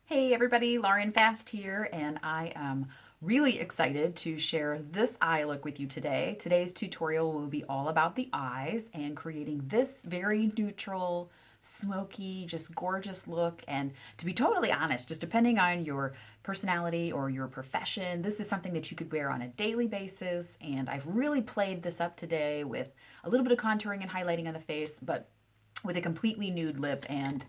Hey everybody, Lauren Fast here, and I am really excited to share this eye look with you today. Today's tutorial will be all about the eyes and creating this very neutral, smoky, just gorgeous look. And to be totally honest, just depending on your personality or your profession, this is something that you could wear on a daily basis. And I've really played this up today with a little bit of contouring and highlighting on the face, but with a completely nude lip. And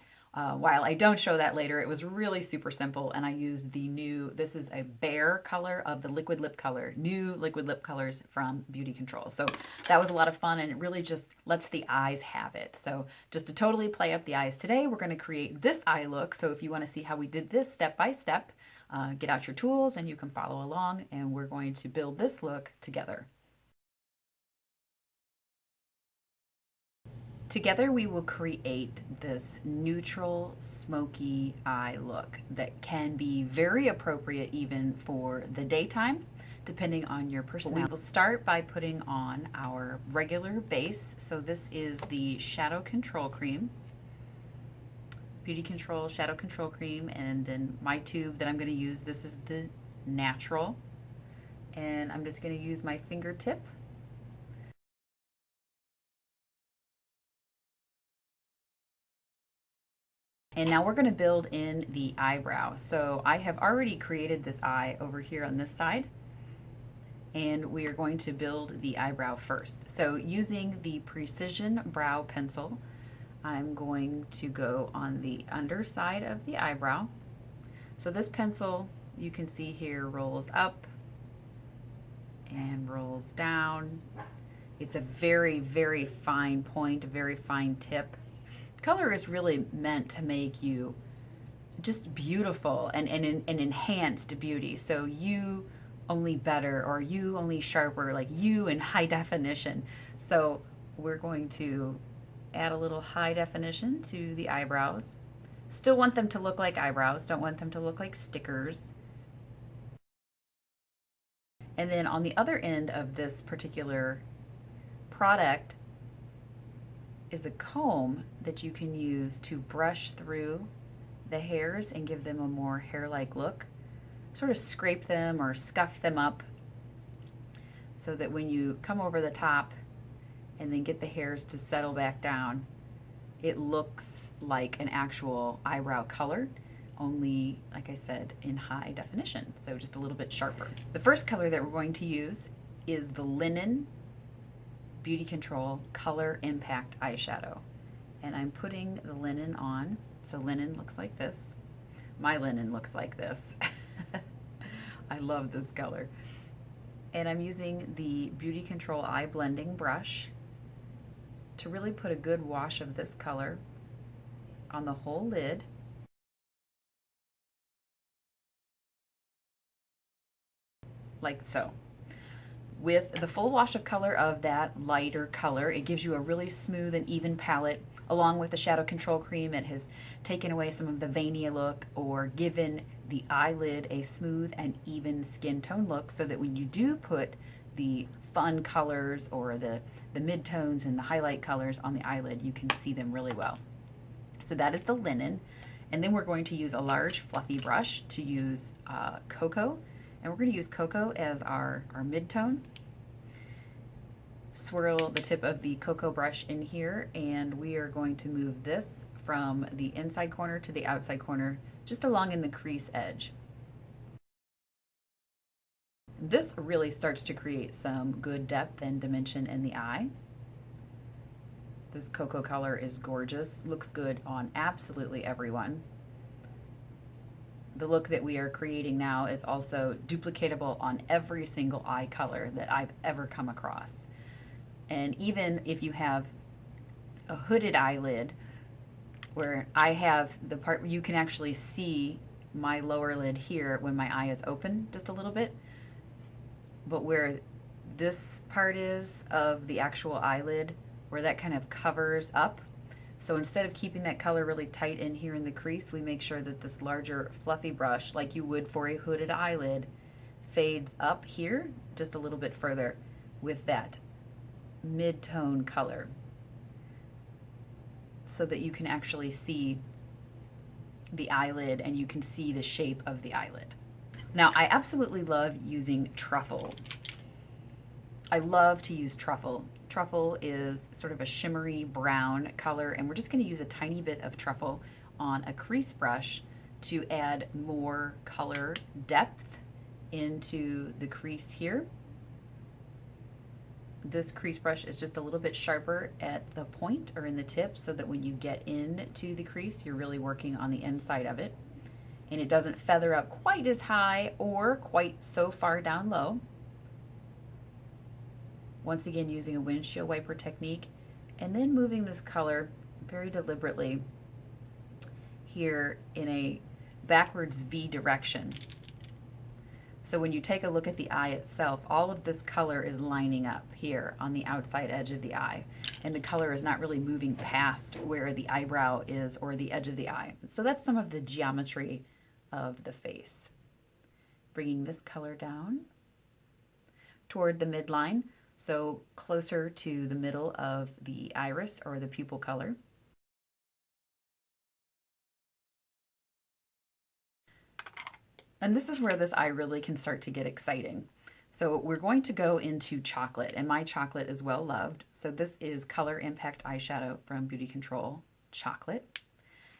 while I don't show that later, it was really super simple, and I used the new, this is a bare color of the liquid lip color, new liquid lip colors from Beauty Control. So that was a lot of fun, and it really just lets the eyes have it. So just to totally play up the eyes today, we're going to create this eye look. So if you want to see how we did this step by step, get out your tools and you can follow along, and we're going to build this look together. Together we will create this neutral, smoky eye look that can be very appropriate even for the daytime, depending on your personality. We will start by putting on our regular base. So this is the Shadow Control Cream, Beauty Control Shadow Control Cream, and then my tube that I'm going to use, this is the natural, and I'm just going to use my fingertip. And now we're going to build in the eyebrow. So I have already created this eye over here on this side, and we are going to build the eyebrow first. So using the Precision Brow Pencil, I'm going to go on the underside of the eyebrow. So this pencil, you can see here, rolls up and rolls down. It's a very, very fine point, a very fine tip. Color is really meant to make you just beautiful and enhanced beauty. So you only better, or you only sharper, like you in high definition. So we're going to add a little high definition to the eyebrows. Still want them to look like eyebrows, don't want them to look like stickers. And then on the other end of this particular product is a comb that you can use to brush through the hairs and give them a more hair-like look. Sort of scrape them or scuff them up so that when you come over the top and then get the hairs to settle back down, it looks like an actual eyebrow color, only, like I said, in high definition, so just a little bit sharper. The first color that we're going to use is the Linen Beauty Control Color Impact Eyeshadow. And I'm putting the linen on. So linen looks like this. My linen looks like this. I love this color. And I'm using the Beauty Control Eye Blending Brush to really put a good wash of this color on the whole lid. Like so. With the full wash of color of that lighter color, it gives you a really smooth and even palette. Along with the Shadow Control Cream, it has taken away some of the veiny look or given the eyelid a smooth and even skin tone look, so that when you do put the fun colors or the mid-tones and the highlight colors on the eyelid, you can see them really well. So that is the linen. And then we're going to use a large fluffy brush to use Cocoa. And we're going to use Cocoa as our mid-tone. Swirl the tip of the Cocoa brush in here, and we are going to move this from the inside corner to the outside corner, just along in the crease edge. This really starts to create some good depth and dimension in the eye. This cocoa color is gorgeous, looks good on absolutely everyone. The look that we are creating now is also duplicatable on every single eye color that I've ever come across. And even if you have a hooded eyelid, where I have the part where you can actually see my lower lid here when my eye is open just a little bit, but where this part is of the actual eyelid, where that kind of covers up. So instead of keeping that color really tight in here in the crease, we make sure that this larger fluffy brush, like you would for a hooded eyelid, fades up here just a little bit further with that mid-tone color, so that you can actually see the eyelid and you can see the shape of the eyelid. Now, I absolutely love using Truffle. I love to use Truffle. Truffle is sort of a shimmery brown color, and we're just going to use a tiny bit of Truffle on a crease brush to add more color depth into the crease here. This crease brush is just a little bit sharper at the point or in the tip so that when you get into the crease, you're really working on the inside of it. And it doesn't feather up quite as high or quite so far down low. Once again, using a windshield wiper technique, and then moving this color very deliberately here in a backwards V direction. So when you take a look at the eye itself, all of this color is lining up here on the outside edge of the eye. And the color is not really moving past where the eyebrow is or the edge of the eye. So that's some of the geometry of the face. Bringing this color down toward the midline, so closer to the middle of the iris or the pupil color. And this is where this eye really can start to get exciting. So we're going to go into chocolate, and my chocolate is well loved. So this is Color Impact Eyeshadow from Beauty Control Chocolate.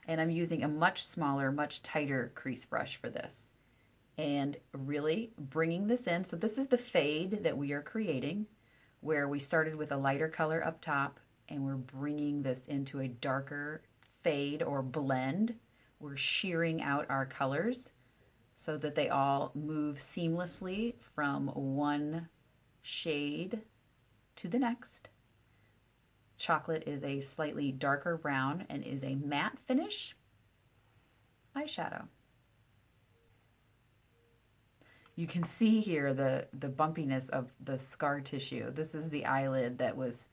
And I'm using a much smaller, much tighter crease brush for this. And really bringing this in. So this is the fade that we are creating, where we started with a lighter color up top, and we're bringing this into a darker fade or blend. We're shearing out our colors so that they all move seamlessly from one shade to the next. Chocolate is a slightly darker brown and is a matte finish eyeshadow. You can see here the bumpiness of the scar tissue. This is the eyelid that was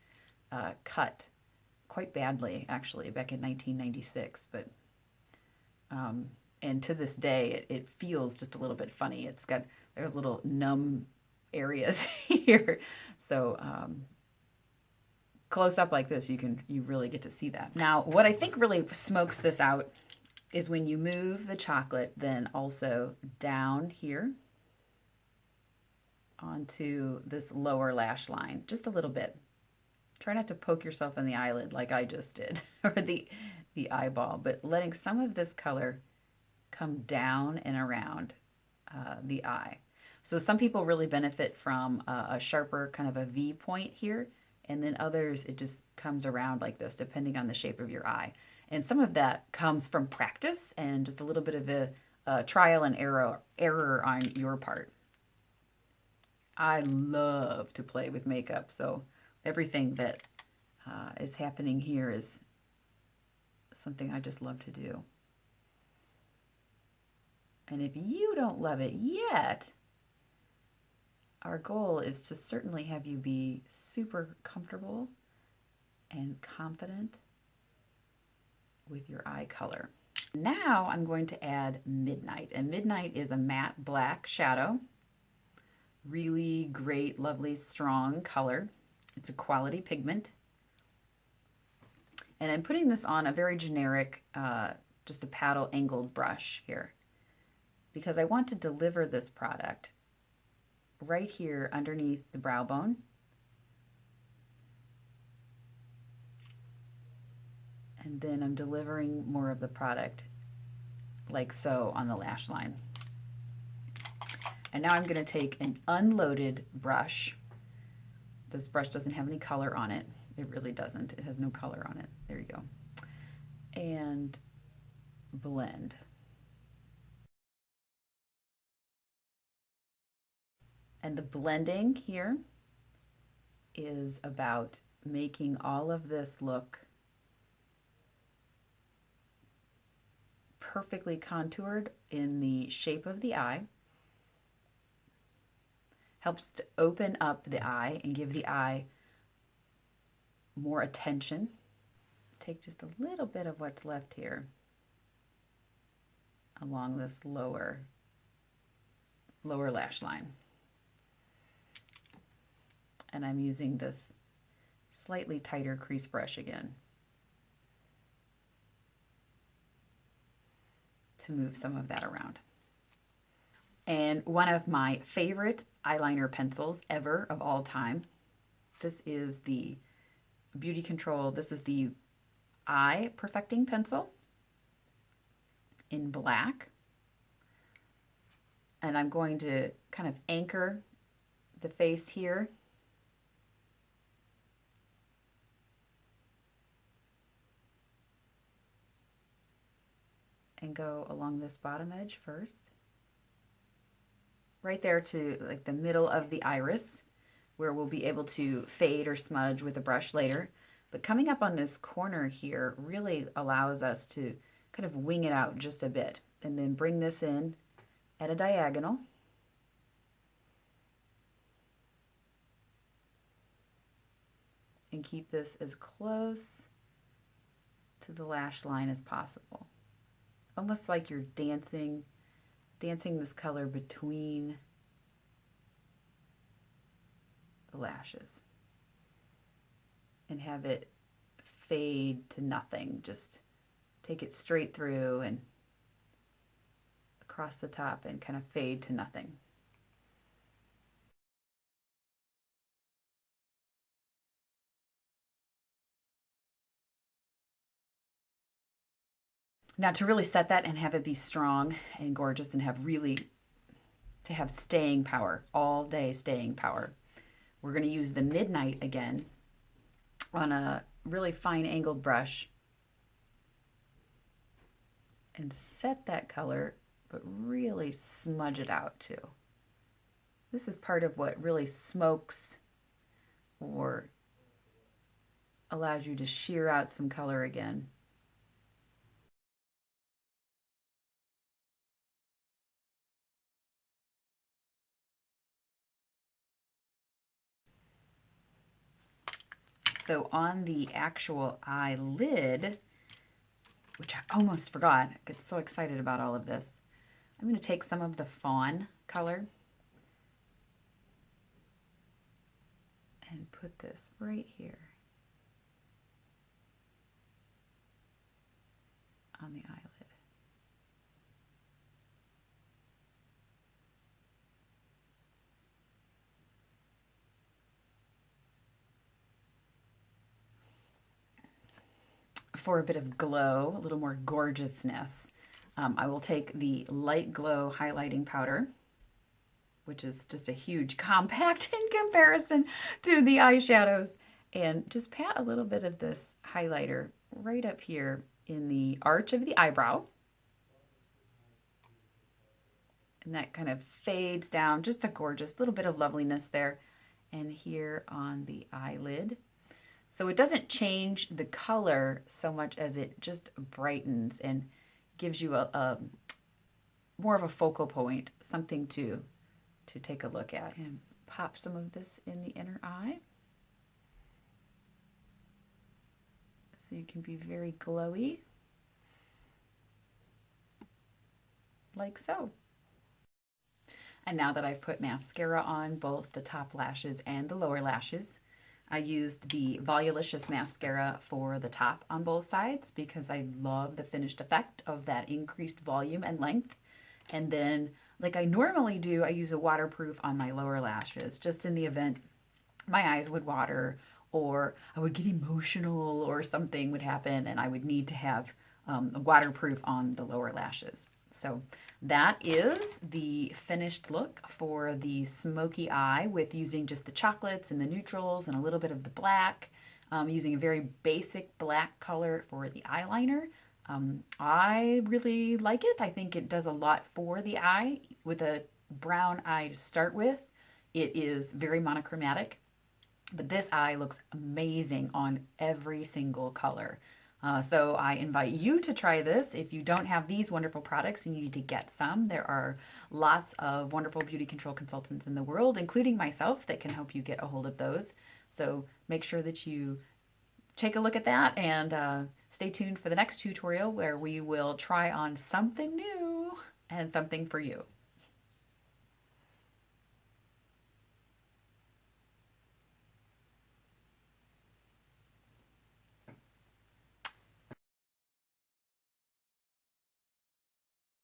cut quite badly, actually, back in 1996. But and to this day, it feels just a little bit funny. There's little numb areas here. So close up like this, you really get to see that. Now, what I think really smokes this out is when you move the chocolate, then also down here onto this lower lash line, just a little bit. Try not to poke yourself in the eyelid like I just did, or the eyeball, but letting some of this color come down and around the eye. So some people really benefit from a sharper kind of a V point here, and then others it just comes around like this, depending on the shape of your eye. And some of that comes from practice and just a little bit of a trial and error on your part. I love to play with makeup, so everything that is happening here is something I just love to do. And if you don't love it yet, our goal is to certainly have you be super comfortable and confident with your eye color. Now I'm going to add Midnight, and Midnight is a matte black shadow. Really great, lovely, strong color. It's a quality pigment. And I'm putting this on a very generic, just a paddle angled brush here, because I want to deliver this product right here underneath the brow bone. And then I'm delivering more of the product like so on the lash line. And now I'm going to take an unloaded brush. This brush doesn't have any color on it. It really doesn't. It has no color on it. There you go. And blend. And the blending here is about making all of this look perfectly contoured in the shape of the eye. Helps to open up the eye and give the eye more attention. Take just a little bit of what's left here along this lower lash line. And I'm using this slightly tighter crease brush again. to move some of that around. And one of my favorite eyeliner pencils ever of all time, this is the Beauty Control, this is the Eye Perfecting Pencil in black. And I'm going to kind of anchor the face here. And go along this bottom edge first. Right there to like the middle of the iris, where we'll be able to fade or smudge with a brush later. But coming up on this corner here really allows us to kind of wing it out just a bit, and then bring this in at a diagonal. And keep this as close to the lash line as possible. Almost like you're dancing this color between the lashes. And have it fade to nothing. Just take it straight through and across the top and kind of fade to nothing. Now to really set that and have it be strong and gorgeous and have to have staying power, all day staying power, we're going to use the Midnight again on a really fine angled brush and set that color, but really smudge it out too. This is part of what really smokes or allows you to sheer out some color again. So on the actual eyelid, which I almost forgot, I get so excited about all of this, I'm going to take some of the Fawn color and put this right here on the eyelid. For a bit of glow, a little more gorgeousness, I will take the Light Glow highlighting powder, which is just a huge compact in comparison to the eyeshadows, and just pat a little bit of this highlighter right up here in the arch of the eyebrow. And that kind of fades down, just a gorgeous little bit of loveliness there. And here on the eyelid. So it doesn't change the color so much as it just brightens and gives you a more of a focal point, something to take a look at. And pop some of this in the inner eye. So you can be very glowy, like so. And now that I've put mascara on both the top lashes and the lower lashes, I used the Volulicious mascara for the top on both sides because I love the finished effect of that increased volume and length. And then, like I normally do, I use a waterproof on my lower lashes, just in the event my eyes would water or I would get emotional or something would happen and I would need to have a waterproof on the lower lashes. So that is the finished look for the smoky eye with using just the chocolates and the neutrals and a little bit of the black, using a very basic black color for the eyeliner. I really like it. I think it does a lot for the eye. With a brown eye to start with, it is very monochromatic, but this eye looks amazing on every single color. So I invite you to try this. If you don't have these wonderful products and you need to get some, there are lots of wonderful beauty control consultants in the world, including myself, that can help you get a hold of those. So make sure that you take a look at that and stay tuned for the next tutorial where we will try on something new and something for you.